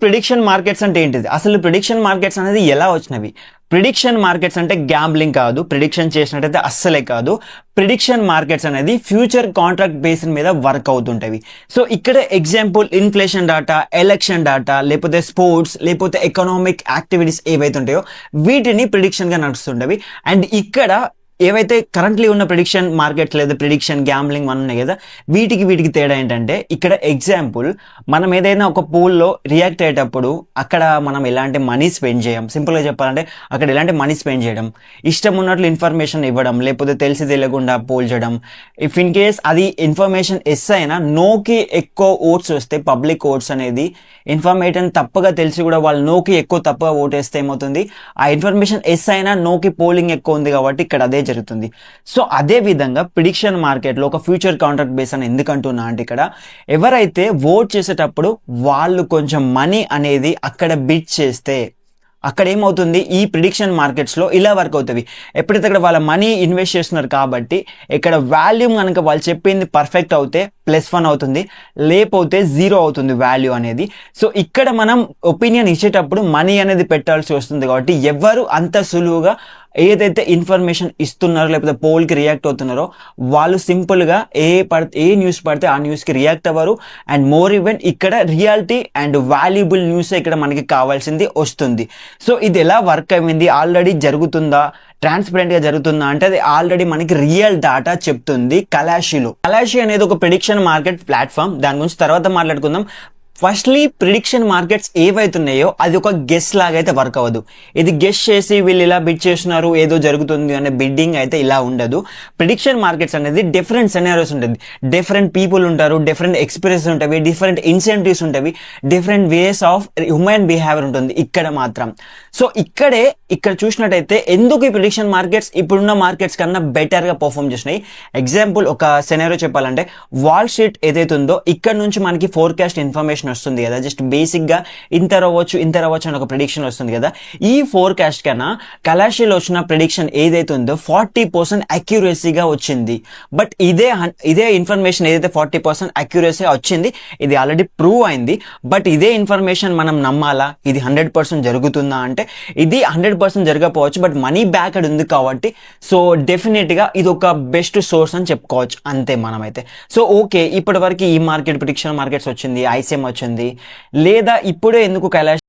Prediction markets అంటే ఏంటిది? అసలు ప్రిడిక్షన్ మార్కెట్స్ అనేది ఎలా వచ్చినవి? ప్రిడిక్షన్ మార్కెట్స్ అంటే గ్యాంబ్లింగ్ కాదు, ప్రిడిక్షన్ చేసినట్టయితే అస్సలే కాదు. ప్రిడిక్షన్ మార్కెట్స్ అనేది ఫ్యూచర్ కాంట్రాక్ట్ బేస్ మీద వర్క్ అవుతుంటవి. సో ఇక్కడ example inflation data, election data, లేకపోతే స్పోర్ట్స్, లేకపోతే ఎకనామిక్ యాక్టివిటీస్ ఏవైతే ఉంటాయో వీటిని ప్రిడిక్షన్ గా నడుస్తుంటవి. అండ్ ఇక్కడ ఏవైతే కరెంట్లీ ఉన్న ప్రిడిక్షన్ మార్కెట్స్ లేదా ప్రిడిక్షన్ గ్యాంబ్లింగ్ వన్ ఉన్నాయి కదా, వీటికి తేడా ఏంటంటే, ఇక్కడ ఎగ్జాంపుల్ మనం ఏదైనా ఒక పూల్లో రియాక్ట్ అయ్యేటప్పుడు అక్కడ మనం ఎలాంటి మనీ స్పెండ్ చేయం. సింపుల్గా చెప్పాలంటే అక్కడ ఎలాంటి మనీ స్పెండ్ చేయడం, ఇష్టం ఉన్నట్లు ఇన్ఫర్మేషన్ ఇవ్వడం, లేకపోతే తెలిసి తెలియకుండా పోల్చడం. ఇఫ్ ఇన్ కేస్ అది ఇన్ఫర్మేషన్ ఎస్ అయినా నోకి ఎక్కువ ఓట్స్ వస్తే, పబ్లిక్ ఓట్స్ అనేది ఇన్ఫర్మేషన్ తప్పగా తెలిసి కూడా వాళ్ళు నోకి ఎక్కువ తప్పుగా ఓటేస్తే ఏమవుతుంది, ఆ ఇన్ఫర్మేషన్ ఎస్ అయినా నోకి పోలింగ్ ఎక్కువ ఉంది కాబట్టి ఇక్కడ అదే జరుగుతుంది. సో అదే విధంగా ప్రిడిక్షన్ మార్కెట్లో ఒక ఫ్యూచర్ కాంట్రాక్ట్ బేస్ అని ఎందుకంటున్నా అంటే, ఇక్కడ ఎవరైతే ఓట్ చేసేటప్పుడు వాళ్ళు కొంచెం మనీ అనేది అక్కడ బిడ్ చేస్తే అక్కడ ఏమవుతుంది, ఈ ప్రిడిక్షన్ మార్కెట్స్లో ఇలా వర్క్ అవుతుంది. ఎప్పుడైతే అక్కడ వాళ్ళ మనీ ఇన్వెస్ట్ చేస్తున్నారు కాబట్టి ఇక్కడ వాల్యూమ్ కనుక వాళ్ళు చెప్పింది పర్ఫెక్ట్ అవుతే +1 అవుతుంది, లేకపోతే 0 అవుతుంది వాల్యూ అనేది. సో ఇక్కడ మనం ఒపీనియన్ ఇచ్చేటప్పుడు మనీ అనేది పెట్టాల్సి వస్తుంది కాబట్టి ఎవరు అంత సులువుగా ఏదైతే ఇన్ఫర్మేషన్ ఇస్తున్నారో లేకపోతే పోల్కి రియాక్ట్ అవుతున్నారో వాళ్ళు సింపుల్గా ఏ న్యూస్ పడితే ఆ న్యూస్కి రియాక్ట్ అవ్వరు. అండ్ మోర్ ఈవెన్ ఇక్కడ రియాలిటీ అండ్ వాల్యుబుల్ న్యూస్ ఇక్కడ మనకి కావాల్సింది వస్తుంది. సో ఇది ఎలా వర్క్ అయింది, ఆల్రెడీ జరుగుతుందా, ట్రాన్స్పరెంట్గా జరుగుతుందా అంటే అది ఆల్రెడీ మనకి రియల్ డాటా చెప్తుంది. కలాషిలో, కలాషి అనేది ఒక ప్రిడిక్షన్ మార్కెట్ ప్లాట్ఫామ్, దాని గురించి తర్వాత మాట్లాడుకుందాం. ఫస్ట్లీ ప్రిడిక్షన్ మార్కెట్స్ ఏవైతున్నాయో అది ఒక గెస్ లాగా అయితే వర్క్ అవ్వదు. ఇది గెస్ చేసి వీళ్ళు ఇలా బిడ్ చేస్తున్నారు ఏదో జరుగుతుంది అనే బిడ్డింగ్ అయితే ఇలా ఉండదు. ప్రిడిక్షన్ మార్కెట్స్ అనేది డిఫరెంట్ సెనారియోస్ ఉంటుంది, డిఫరెంట్ పీపుల్ ఉంటారు, డిఫరెంట్ ఎక్స్పీరియన్స్ ఉంటాయి, డిఫరెంట్ ఇన్సెంటివ్స్ ఉంటాయి, different ways of human behaviour ఉంటుంది ఇక్కడ మాత్రం. సో ఇక్కడ చూసినట్టయితే ఎందుకు ఈ ప్రిడిక్షన్ మార్కెట్స్ ఇప్పుడున్న మార్కెట్స్ కన్నా బెటర్గా పర్ఫార్మ్ చేసినాయి. ఎగ్జాంపుల్ ఒక సెనారియో చెప్పాలంటే, వాల్ స్ట్రీట్ ఏదైతే ఉందో ఇక్కడ నుంచి మనకి ఫోర్కాస్ట్ ఇన్ఫర్మేషన్ వస్తుంది కదా, జస్ట్ బేసిక్ గా ఇంత రావచ్చు అని ఒక ప్రిడిక్షన్ వస్తుంది కదా. ఈ ఫోర్కాస్ట్ కన్నా కలాషిలో వచ్చిన ప్రిడిక్షన్ ఏదైతే ఉందో 40% అక్యురసీగా వచ్చింది. బట్ ఇదే ఇన్ఫర్మేషన్ ఏదైతే 40% అక్యురసీ వచ్చింది, ఇది ఆల్రెడీ ప్రూవ్ అయింది. బట్ ఇదే ఇన్ఫర్మేషన్ మనం నమ్మాలా, ఇది 100% జరుగుతుందా అంటే ఇది 100% జరగకపోవచ్చు, బట్ మనీ బ్యాక్డ్ ఉంది కాబట్టి సో డెఫినెట్ గా ఇది ఒక బెస్ట్ సోర్స్ అని చెప్పుకోవచ్చు అంతే మనమైతే. సో ఓకే, ఇప్పటి వరకు ఈ మార్కెట్ ప్రిడిక్షన్ మార్కెట్స్ వచ్చింది, ఐసిఎం వచ్చింది, లేదా ఇప్పుడే ఎందుకు కైలాష్